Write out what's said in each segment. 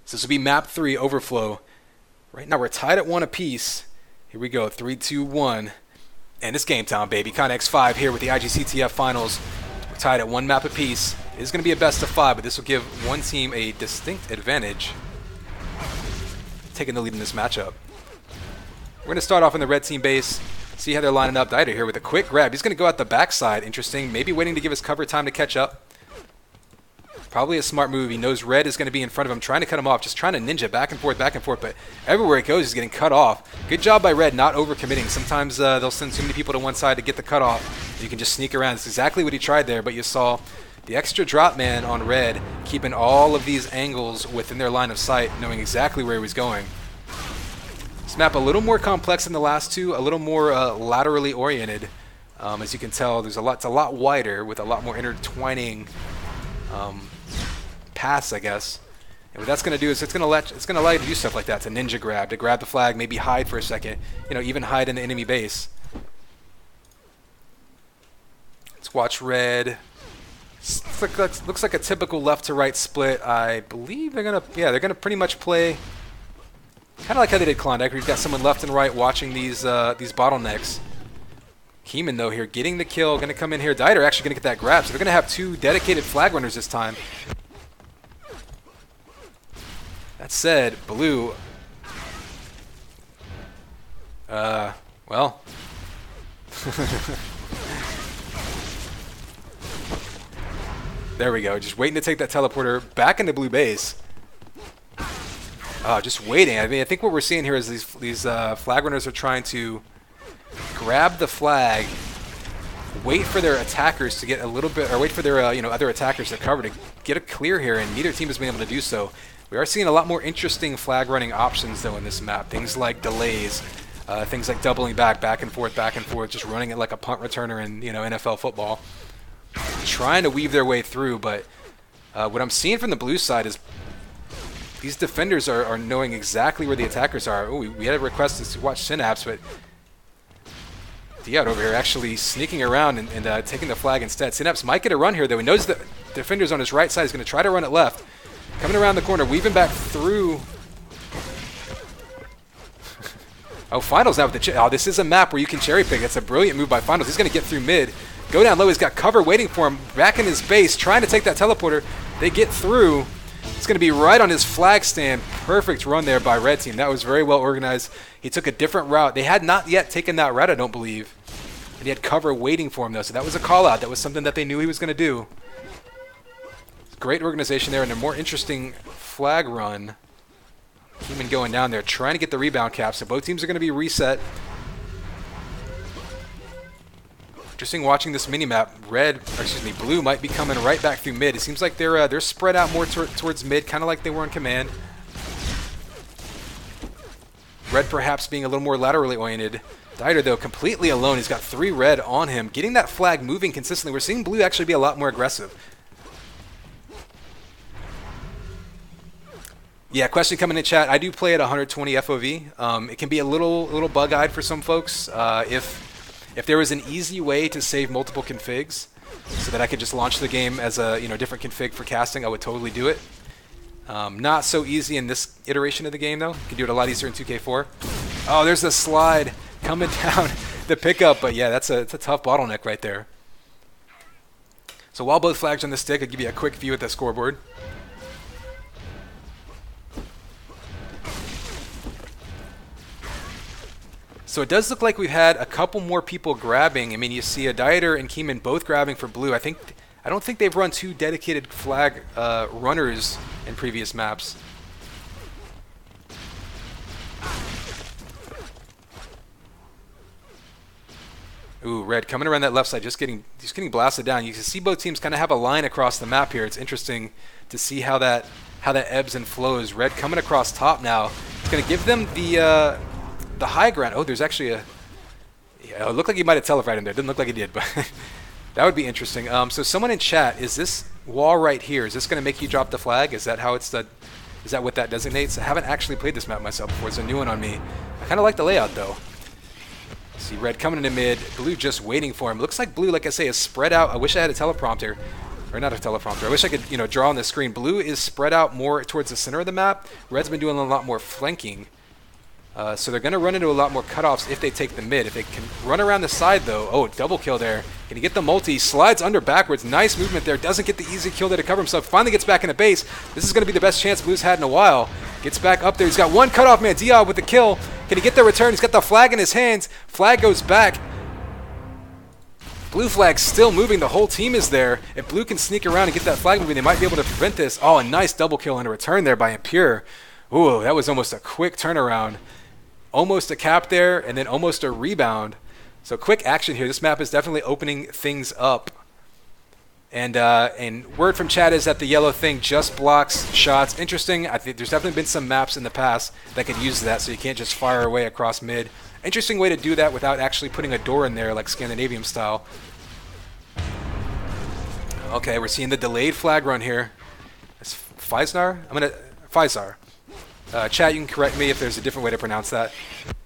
So this will be map 3, Overflow. Right now we're tied at 1 apiece. Here we go, 3, 2, 1. And it's game time, baby. Connex 5 here with the iCTF finals. We're tied at 1 map apiece. It is going to be a best of 5, but this will give one team a distinct advantage. Taking the lead in this matchup. We're going to start off in the red team base. See how they're lining up. Dieter here with a quick grab. He's going to go out the backside. Interesting. Maybe waiting to give his cover time to catch up. Probably a smart move. He knows red is going to be in front of him, trying to cut him off, just trying to ninja back and forth, but everywhere it goes, he's getting cut off. Good job by red, not overcommitting. Sometimes they'll send too many people to one side to get the cut off. You can just sneak around. It's exactly what he tried there, but you saw the extra drop man on red, keeping all of these angles within their line of sight, knowing exactly where he was going. This map a little more complex than the last two, a little more laterally oriented. As you can tell, it's a lot wider with a lot more intertwining paths, I guess. And what that's going to do is it's going to allow you to do stuff like that, to ninja grab, to grab the flag, maybe hide for a second, even hide in the enemy base. Let's watch red. Looks like a typical left to right split. I believe they're gonna pretty much play kind of like how they did Klondike, where you've got someone left and right watching these bottlenecks. Keeman, though, here getting the kill, going to come in here. Dieter actually going to get that grab, so they're going to have 2 dedicated flag runners this time. That said, blue, well, there we go. Just waiting to take that teleporter back into blue base. Just waiting. I mean, I think what we're seeing here is these flag runners are trying to grab the flag, wait for their attackers to get a little bit, or wait for their other attackers to cover to get a clear here, and neither team has been able to do so. We are seeing a lot more interesting flag running options though in this map. Things like delays, things like doubling back and forth, just running it like a punt returner in NFL football, trying to weave their way through. But what I'm seeing from the blue side is these defenders are knowing exactly where the attackers are. Oh, we had a request to watch Synapse, but Diot over here actually sneaking around and taking the flag instead. Synapse might get a run here, though. He knows the defender's on his right side. He's going to try to run it left. Coming around the corner, weaving back through. Oh, Finals now with the chip. Oh, this is a map where you can cherry pick. That's a brilliant move by Finals. He's going to get through mid. Go down low. He's got cover waiting for him. Back in his base, trying to take that teleporter. They get through. It's going to be right on his flag stand. Perfect run there by red team. That was very well organized. He took a different route. They had not yet taken that route, I don't believe. And he had cover waiting for him, though. So that was a call out. That was something that they knew he was going to do. Great organization there, and a more interesting flag run. Keeman going down there, trying to get the rebound cap. So both teams are going to be reset. Interesting watching this mini-map. Blue might be coming right back through mid. It seems like they're spread out more towards mid, kind of like they were in command. Red perhaps being a little more laterally oriented. Dieter, though, completely alone. He's got 3 red on him, getting that flag moving consistently. We're seeing blue actually be a lot more aggressive. Yeah, question coming in chat. I do play at 120 FOV. It can be a little bug-eyed for some folks. If there was an easy way to save multiple configs so that I could just launch the game as a different config for casting, I would totally do it. Not so easy in this iteration of the game, though. You can do it a lot easier in 2K4. Oh, there's the slide coming down the pickup, but yeah, it's a tough bottleneck right there. So while both flags are on the stick, I'll give you a quick view at the scoreboard. So it does look like we've had a couple more people grabbing. I mean, you see a Dieter and Keeman both grabbing for blue. I don't think they've run 2 dedicated flag runners in previous maps. Ooh, red coming around that left side, just getting blasted down. You can see both teams kind of have a line across the map here. It's interesting to see how that ebbs and flows. Red coming across top now. It's going to give them the high ground. Oh, there's actually it looked like he might have teleported in there. Didn't look like he did, but that would be interesting. So someone in chat, is this wall right here, is this going to make you drop the flag? Is that how is that what that designates? I haven't actually played this map myself before. It's a new one on me. I kind of like the layout, though. See red coming into mid, blue just waiting for him. Looks like blue, like I say, is spread out. I wish I had a teleprompter. Or not a teleprompter. I wish I could, you know, draw on the screen. Blue is spread out more towards the center of the map. Red's been doing a lot more flanking. So they're going to run into a lot more cutoffs if they take the mid. If they can run around the side, though. Oh, double kill there. Can he get the multi? Slides under backwards. Nice movement there. Doesn't get the easy kill there to cover himself. Finally gets back in the base. This is going to be the best chance Blue's had in a while. Gets back up there. He's got one cutoff man. Diab with the kill. Can he get the return? He's got the flag in his hands. Flag goes back. Blue flag still moving. The whole team is there. If Blue can sneak around and get that flag moving, they might be able to prevent this. Oh, a nice double kill and a return there by Impure. Ooh, that was almost a quick turnaround. Almost a cap there, and then almost a rebound. So quick action here. This map is definitely opening things up. And word from chat is that the yellow thing just blocks shots. Interesting. I think there's definitely been some maps in the past that could use that, so you can't just fire away across mid. Interesting way to do that without actually putting a door in there like Scandinavian style. Okay, we're seeing the delayed flag run here. It's Feisnar? Feisar. Chat, you can correct me if there's a different way to pronounce that.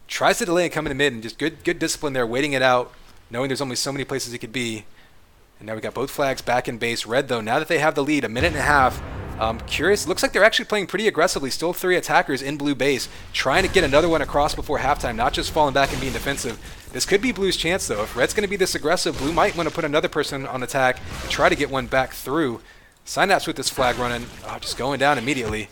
Tries to delay and come in the mid, and just good discipline there, waiting it out, knowing there's only so many places he could be. And now we got both flags back in base. Red, though, now that they have the lead, a minute and a half. Curious, looks like they're actually playing pretty aggressively. Still 3 attackers in blue base, trying to get another one across before halftime, not just falling back and being defensive. This could be Blue's chance, though. If Red's going to be this aggressive, Blue might want to put another person on attack and try to get one back through. Synapse with this flag running, just going down immediately.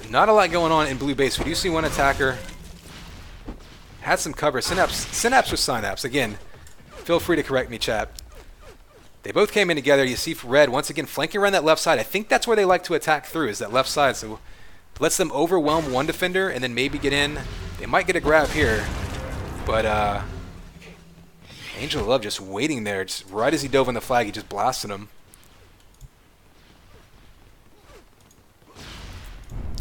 Not a lot going on in blue base. We do see one attacker. Had some cover. Synapse with Synapse. Again, feel free to correct me, chat. They both came in together. You see Red once again flanking around that left side. I think that's where they like to attack through, is that left side. So lets them overwhelm one defender and then maybe get in. They might get a grab here. But Angel of Love just waiting there. Just right as he dove on the flag, he just blasted him.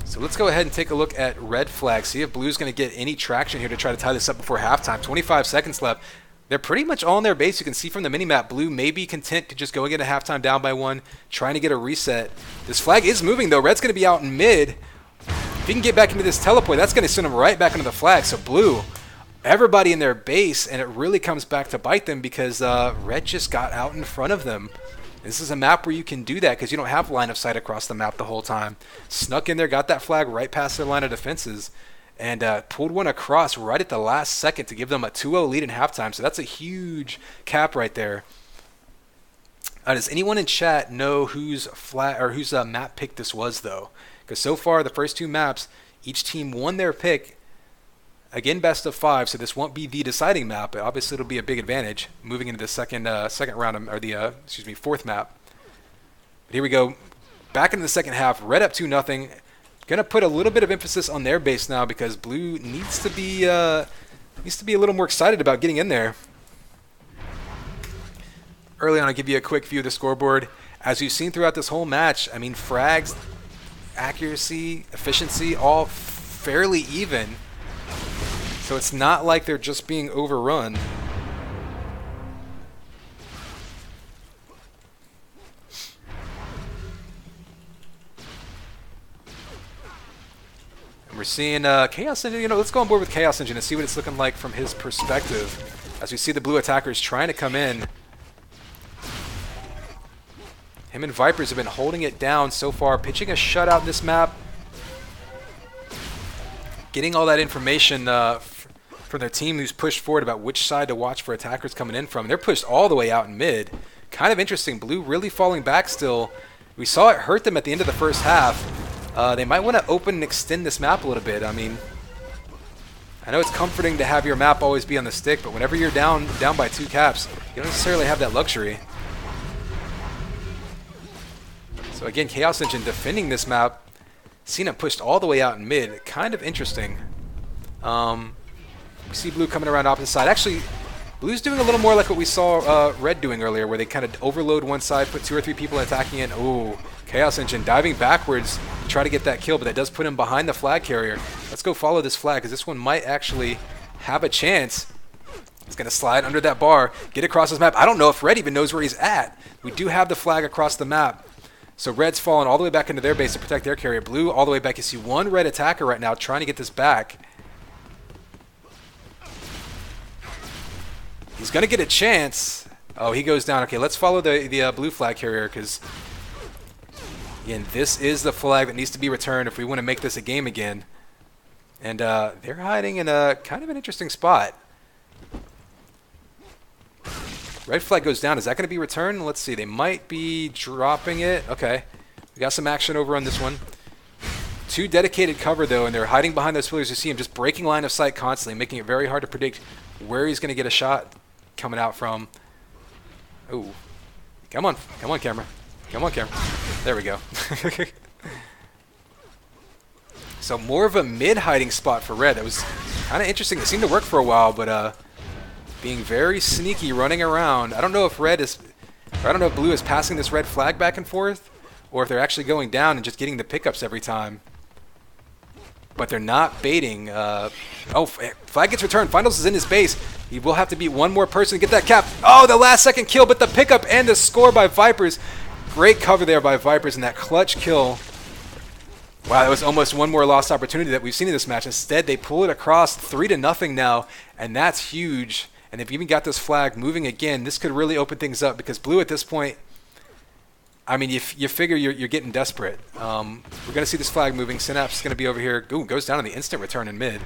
So let's go ahead and take a look at red flag, see if Blue's going to get any traction here to try to tie this up before halftime. 25 seconds left. They're pretty much all in their base. You can see from the minimap, Blue may be content to just go and get a halftime down by 1, trying to get a reset. This flag is moving, though. Red's going to be out in mid. If he can get back into this teleport, that's going to send him right back into the flag. So Blue, everybody in their base, and it really comes back to bite them because Red just got out in front of them. This is a map where you can do that because you don't have line of sight across the map the whole time. Snuck in there, got that flag right past their line of defenses, and pulled one across right at the last second to give them a 2-0 lead in halftime. So that's a huge cap right there. Does anyone in chat know whose map pick this was, though? Because so far, the first 2 maps, each team won their pick. Again, best of 5, so this won't be the deciding map, but obviously it'll be a big advantage moving into the second round, or the fourth map. But here we go, back into the second half. Red up 2-0. Gonna put a little bit of emphasis on their base now because Blue needs to be a little more excited about getting in there. Early on, I'll give you a quick view of the scoreboard. As you've seen throughout this whole match, I mean, frags, accuracy, efficiency, all fairly even. So it's not like they're just being overrun. And we're seeing Chaos Engine. Let's go on board with Chaos Engine and see what it's looking like from his perspective. As we see the blue attackers trying to come in. Him and Vipers have been holding it down so far, pitching a shutout in this map. Getting all that information from their team who's pushed forward about which side to watch for attackers coming in from. They're pushed all the way out in mid. Kind of interesting. Blue really falling back still. We saw it hurt them at the end of the first half. They might want to open and extend this map a little bit. I mean, I know it's comforting to have your map always be on the stick, but whenever you're down by 2 caps, you don't necessarily have that luxury. So again, Chaos Engine defending this map. Seen it pushed all the way out in mid. Kind of interesting. We see Blue coming around opposite side. Actually, Blue's doing a little more like what we saw Red doing earlier, where they kind of overload one side, put 2 or 3 people attacking it. Ooh, Chaos Engine diving backwards to try to get that kill, but that does put him behind the flag carrier. Let's go follow this flag, because this one might actually have a chance. He's going to slide under that bar, get across this map. I don't know if Red even knows where he's at. We do have the flag across the map. So Red's falling all the way back into their base to protect their carrier. Blue all the way back. You see one Red attacker right now trying to get this back. He's going to get a chance. Oh, he goes down. Okay, let's follow the blue flag carrier because, again, this is the flag that needs to be returned if we want to make this a game again. And they're hiding in a kind of an interesting spot. Red flag goes down. Is that going to be returned? Let's see. They might be dropping it. Okay. We got some action over on this one. 2 dedicated cover, though, and they're hiding behind those pillars. You see him just breaking line of sight constantly, making it very hard to predict where he's going to get a shot coming out from. Oh. Come on. Come on, camera. Come on, camera. There we go. So more of a mid-hiding spot for red. That was kind of interesting. It seemed to work for a while, but being very sneaky, running around. I don't know if blue is passing this red flag back and forth, or if they're actually going down and just getting the pickups every time. But they're not baiting. Oh, flag gets returned. Finals is in his base. He will have to beat one more person to get that cap. Oh, the last second kill, but the pickup and the score by Vipers. Great cover there by Vipers and that clutch kill. Wow, that was almost one more lost opportunity that we've seen in this match. Instead, they pull it across 3-0 now, and that's huge. And they've even got this flag moving again. This could really open things up because blue at this point, I mean, you figure you're getting desperate. We're going to see this flag moving. Synapse is going to be over here. Ooh, goes down on the instant return in mid.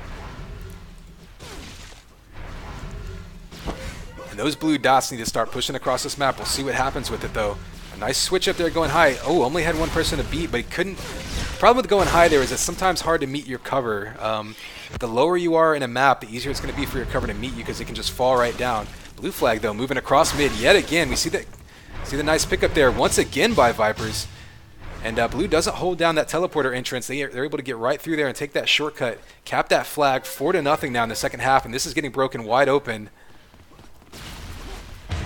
And those blue dots need to start pushing across this map. We'll see what happens with it, though. A nice switch up there going high. Oh, only had one person to beat, but he couldn't. The problem with going high there is it's sometimes hard to meet your cover. The lower you are in a map, the easier it's going to be for your cover to meet you because it can just fall right down. Blue flag, though, moving across mid yet again. We see the nice pickup there once again by Vipers. And blue doesn't hold down that teleporter entrance. They're able to get right through there and take that shortcut, cap that flag 4-0 now in the second half, and this is getting broken wide open.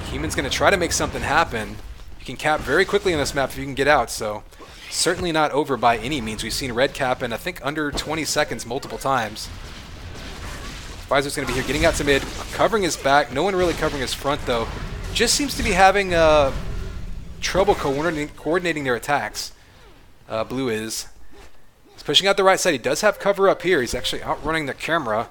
Keeman's going to try to make something happen. You can cap very quickly on this map if you can get out, so certainly not over by any means. We've seen red cap in, I think, under 20 seconds multiple times. Pfizer's going to be here getting out to mid, covering his back. No one really covering his front, though. Just seems to be having trouble coordinating their attacks. Blue is. He's pushing out the right side. He does have cover up here. He's actually outrunning the camera.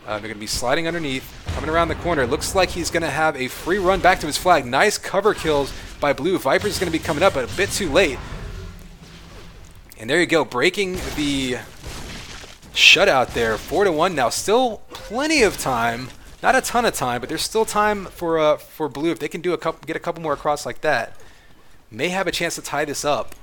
They're going to be sliding underneath, coming around the corner. Looks like he's going to have a free run back to his flag. Nice cover kills by blue. Viper's is going to be coming up, but a bit too late. And there you go, breaking the shutout there. 4-1 now. Still plenty of time. Not a ton of time, but there's still time for blue. If they can get a couple more across like that, may have a chance to tie this up.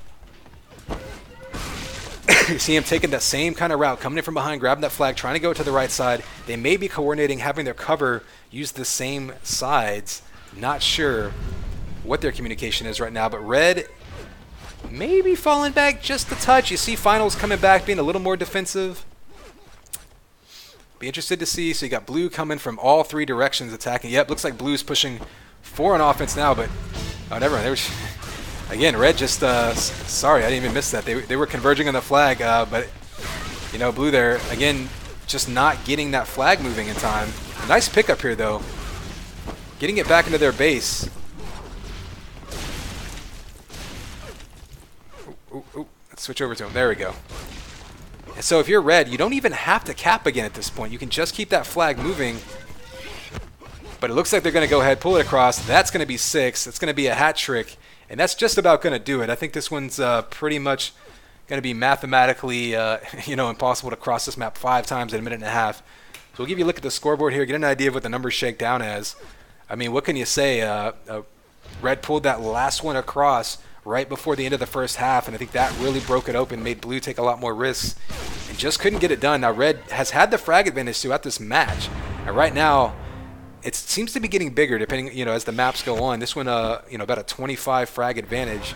You see him taking that same kind of route, coming in from behind, grabbing that flag, trying to go to the right side. They may be coordinating, having their cover use the same sides. Not sure what their communication is right now, but red maybe falling back just a touch. You see finals coming back, being a little more defensive. Be interested to see. So you got blue coming from all 3 directions attacking. Yep, looks like blue's pushing 4 on offense now, but oh, never mind. Again, red just, sorry, I didn't even miss that. They were converging on the flag, but, you know, blue there, again, just not getting that flag moving in time. A nice pickup here, though. Getting it back into their base. Ooh, let's switch over to him. There we go. And so if you're red, you don't even have to cap again at this point. You can just keep that flag moving. But it looks like they're going to go ahead, pull it across. That's going to be 6. It's going to be a hat trick. And that's just about going to do it. I think this one's pretty much going to be mathematically, impossible to cross this map 5 times in a minute and a half. So we'll give you a look at the scoreboard here, get an idea of what the numbers shake down as. I mean, what can you say? Red pulled that last one across right before the end of the first half, and I think that really broke it open, made blue take a lot more risks, and just couldn't get it done. Now, red has had the frag advantage throughout this match, and right now, it seems to be getting bigger depending, as the maps go on. This one, about a 25 frag advantage.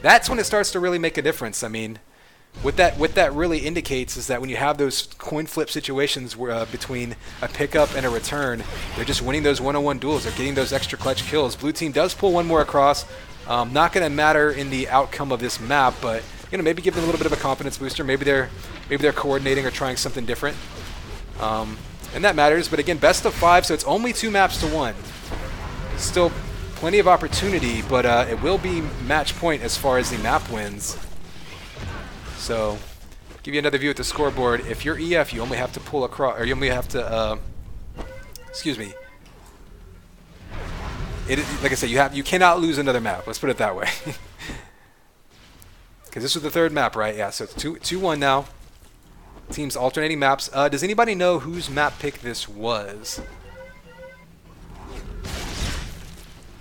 That's when it starts to really make a difference. I mean, what that really indicates is that when you have those coin flip situations where, between a pickup and a return, they're just winning those one-on-one duels. They're getting those extra clutch kills. Blue team does pull one more across. Not going to matter in the outcome of this map, but maybe give them a little bit of a confidence booster. Maybe they're coordinating or trying something different. And that matters, but again, best of 5, so it's only 2 maps to 1. Still plenty of opportunity, but it will be match point as far as the map wins. So, give you another view at the scoreboard. If you're EF, you only have to pull across, or you only have to, like I said, you cannot lose another map. Let's put it that way. Because this was the third map, right? Yeah, so it's 2-1 now. Teams alternating maps. Does anybody know whose map pick this was?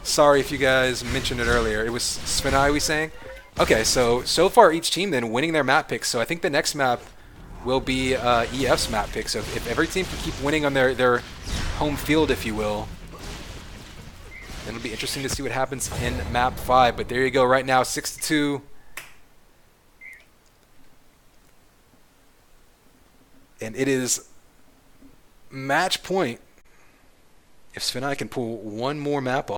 Sorry if you guys mentioned it earlier. It was SFINAE, we saying? Okay, so far each team then winning their map picks. So I think the next map will be EF's map pick. So if every team can keep winning on their home field, if you will, then it'll be interesting to see what happens in map 5. But there you go right now, 6-2. And it is match point if SFINAE can pull one more map off.